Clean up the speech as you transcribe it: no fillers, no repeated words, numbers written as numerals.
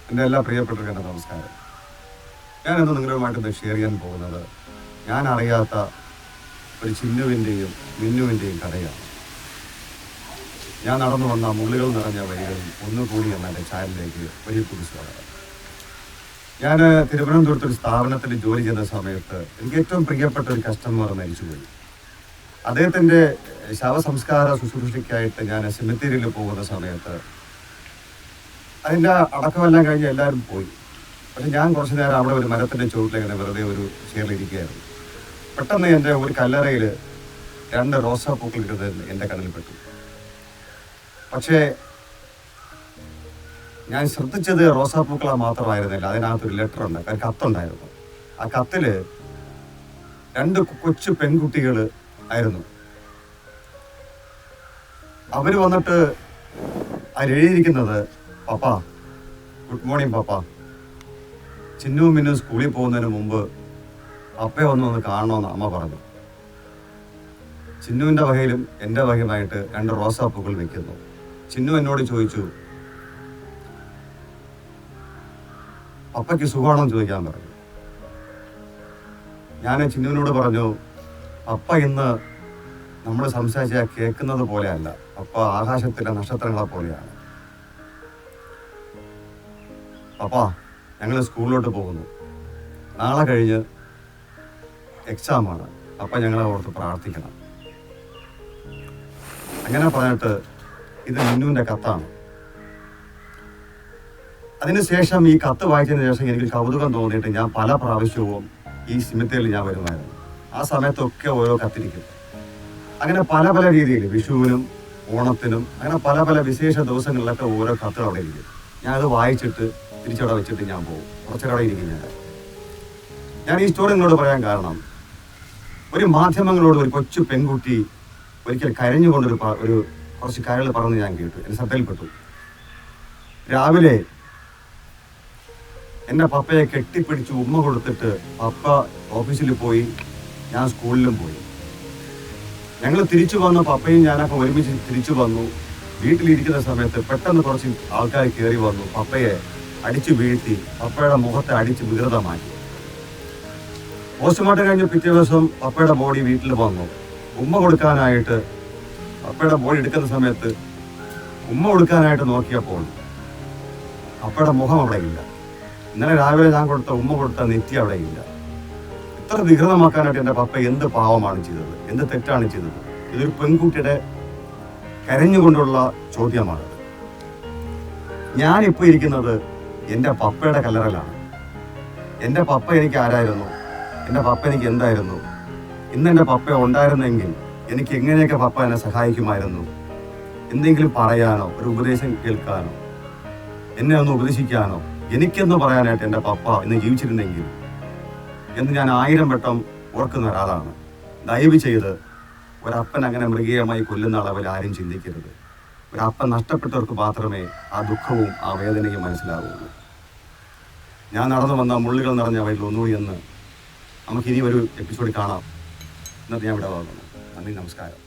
എൻ്റെ എല്ലാ പ്രിയപ്പെട്ടവർക്ക് എൻ്റെ നമസ്കാരം. ഞാനിന്ന് നിങ്ങളുമായിട്ടൊന്ന് ഷെയർ ചെയ്യാൻ പോകുന്നത് ഞാൻ അറിയാത്ത ഒരു ചിന്നുവിൻ്റെയും മിന്നുവിൻ്റെയും കഥയാണ്. ഞാൻ നടന്നു വന്ന മുള്ളുകൾ നിറഞ്ഞ വഴികളിൽ ഒന്നുകൂടി എന്ന എൻ്റെ ചാനലിലേക്ക് ഒരു കുറിച്ച് ഞാൻ തിരുവനന്തപുരത്തൊരു സ്ഥാപനത്തിൽ ജോലി ചെയ്യുന്ന സമയത്ത് എനിക്ക് ഏറ്റവും പ്രിയപ്പെട്ട ഒരു കസ്റ്റമർ മരിച്ചുപോയി. അദ്ദേഹത്തിൻ്റെ ശവസംസ്കാര ശുശ്രൂഷയ്ക്കായിട്ട് ഞാൻ സെമിത്തേരിയിൽ പോകുന്ന സമയത്ത് അതിൻ്റെ അടക്കമെല്ലാം കഴിഞ്ഞ് എല്ലാവരും പോയി. പക്ഷെ ഞാൻ കുറച്ച് നേരം അവിടെ ഒരു മരത്തിൻ്റെ ചുവട്ടിലിങ്ങനെ വെറുതെ ഒരു ചെയറിലിരിക്കുകയായിരുന്നു. പെട്ടെന്ന് എൻ്റെ ഒരു കല്ലറയിൽ 2 റോസാപ്പൂക്കൾ ഇട്ടത് എൻ്റെ കണ്ണിൽപ്പെട്ടു. പക്ഷേ ഞാൻ ശ്രദ്ധിച്ചത് റോസാപ്പൂക്കളെ മാത്രമായിരുന്നില്ല, അതിനകത്തൊരു ലെറ്റർ ഉണ്ട്, ഒരു കത്തുണ്ടായിരുന്നു. ആ കത്തിൽ 2 കൊച്ചു പെൺകുട്ടികൾ ആയിരുന്നു. അവർ വന്നിട്ട് അതിലെഴുതിയിരിക്കുന്നത്, പപ്പ ഗുഡ് മോർണിംഗ് പപ്പ, ചിന്നു മിന്നു സ്കൂളിൽ പോകുന്നതിന് മുമ്പ് പപ്പയെ ഒന്ന് കാണണമെന്ന് അമ്മ പറഞ്ഞു. ചിന്നുവിൻ്റെ വകയിലും എൻ്റെ വകയുമായിട്ട് 2 റോസാപ്പൂക്കൾ വെക്കുന്നു. ചിന്നു എന്നോട് ചോദിച്ചു, പപ്പയ്ക്ക് സുഖമാണെന്ന് ചോദിക്കാൻ പറഞ്ഞു. ഞാൻ ചിന്നുവിനോട് പറഞ്ഞു, പപ്പ ഇന്ന് നമ്മൾ സംസാരിച്ചാൽ കേൾക്കുന്നത് പോലെയല്ല, പപ്പ ആകാശത്തിലെ നക്ഷത്രങ്ങളെ പോലെയാണ്. പപ്പ ഞങ്ങൾ സ്കൂളിലോട്ട് പോകുന്നു, നാളെ കഴിഞ്ഞ് എക്സാമാണ്, പപ്പ ഞങ്ങളെ ഓർത്ത് പ്രാർത്ഥിക്കണം. അങ്ങനെ പറഞ്ഞിട്ട് ഇത് മിന്നുവിൻ്റെ കത്താണ്. അതിനുശേഷം ഈ കത്ത് വായിച്ചതിന് ശേഷം എനിക്ക് കൗതുകം തോന്നിയിട്ട് ഞാൻ പല പ്രാവശ്യവും ഈ സിമിത്തേരിൽ ഞാൻ വരുമായിരുന്നു. ആ സമയത്തൊക്കെ ഓരോ കത്തിരിക്കും. അങ്ങനെ പല പല രീതിയിൽ വിഷുവിനും ഓണത്തിനും അങ്ങനെ പല പല വിശേഷ ദിവസങ്ങളിലൊക്കെ ഓരോ കത്തുകൾ അവിടെ ഇരിക്കും. ഞാനത് വായിച്ചിട്ട് തിരിച്ചവിടെ വെച്ചിട്ട് ഞാൻ പോകും. കുറച്ചവിടെ ഇരിക്കും. ഞാൻ ഈ സ്റ്റോറി നിങ്ങളോട് പറയാൻ കാരണം, ഒരു മാധ്യമങ്ങളോട് ഒരു കൊച്ചു പെൺകുട്ടി ഒരിക്കൽ കരഞ്ഞുകൊണ്ടൊരു കുറച്ച് കരൾ പറഞ്ഞ് ഞാൻ കേട്ടു. എൻ്റെ ശ്രദ്ധയിൽപ്പെട്ടു. രാവിലെ എൻ്റെ പപ്പയെ കെട്ടിപ്പിടിച്ച് ഉമ്മ കൊടുത്തിട്ട് പപ്പ ഓഫീസിൽ പോയി, ഞാൻ സ്കൂളിലും പോയി. ഞങ്ങൾ തിരിച്ചു വന്നു, പപ്പയും ഞാനൊക്കെ ഒരുമിച്ച് തിരിച്ചു വന്നു. വീട്ടിലിരിക്കുന്ന സമയത്ത് പെട്ടെന്ന് കുറച്ച് ആൾക്കാർ കയറി വന്നു, പപ്പയെ അടിച്ചു വീഴ്ത്തി, പപ്പയുടെ മുഖത്തെ അടിച്ച് വികൃതമാക്കി. പോസ്റ്റ്മോർട്ടം കഴിഞ്ഞ് പിറ്റേ ദിവസം പപ്പയുടെ ബോഡി വീട്ടിൽ വന്നു. ഉമ്മ കൊടുക്കാനായിട്ട് പപ്പയുടെ ബോഡി എടുക്കുന്ന സമയത്ത് ഉമ്മ കൊടുക്കാനായിട്ട് നോക്കിയപ്പോൾ പപ്പയുടെ മുഖം അവിടെ ഇല്ല. ഇന്നലെ രാവിലെ ഞാൻ ഉമ്മ കൊടുത്ത നെറ്റി അവിടെ ഇല്ല. ഇത്ര വികൃതമാക്കാനായിട്ട് എൻ്റെ പപ്പ എന്ത് പാവമാണ് ചെയ്തത്, എന്ത് തെറ്റാണ് ചെയ്തത്? ഇതൊരു പെൺകുട്ടിയുടെ കരഞ്ഞുകൊണ്ടുള്ള ചോദ്യമാണ്. ഞാനിപ്പോൾ ഇരിക്കുന്നത് എൻ്റെ പപ്പയുടെ കല്ലറയിലാണ്. എൻ്റെ പപ്പ എനിക്ക് ആരായിരുന്നു? എൻ്റെ പപ്പ എനിക്ക് എന്തായിരുന്നു? ഇന്ന് എൻ്റെ പപ്പ ഉണ്ടായിരുന്നെങ്കിൽ എനിക്ക് എങ്ങനെയൊക്കെ പപ്പ എന്നെ സഹായിക്കുമായിരുന്നു? എന്തെങ്കിലും പറയാനോ, ഒരു ഉപദേശം കേൾക്കാനോ, എന്നെ ഒന്ന് ഉപദേശിക്കാനോ, എനിക്കെന്ന് പറയാനായിട്ട് എൻ്റെ പപ്പ ഇന്ന് ജീവിച്ചിരുന്നെങ്കിൽ എന്ന് ഞാൻ 1000 വട്ടം ഓർക്കുന്ന ഒരാളാണ്. ദയവ് ചെയ്ത് ഒരപ്പൻ അങ്ങനെ മൃഗീയമായി കൊല്ലുന്ന അളവിൽ ആരും ചിന്തിക്കരുത്. ഒരപ്പൻ നഷ്ടപ്പെട്ടവർക്ക് മാത്രമേ ആ ദുഃഖവും ആ വേദനയും മനസ്സിലാവുള്ളൂ. ഞാൻ നടന്നു വന്ന മുള്ളുകൾ നിറഞ്ഞ വഴിയിൽ ഒന്നുകൂടി എന്ന് നമുക്കിനി ഒരു എപ്പിസോഡിൽ കാണാം. എന്നിട്ട് ഞാൻ ഇവിടെ വന്നു. നന്ദി, നമസ്കാരം.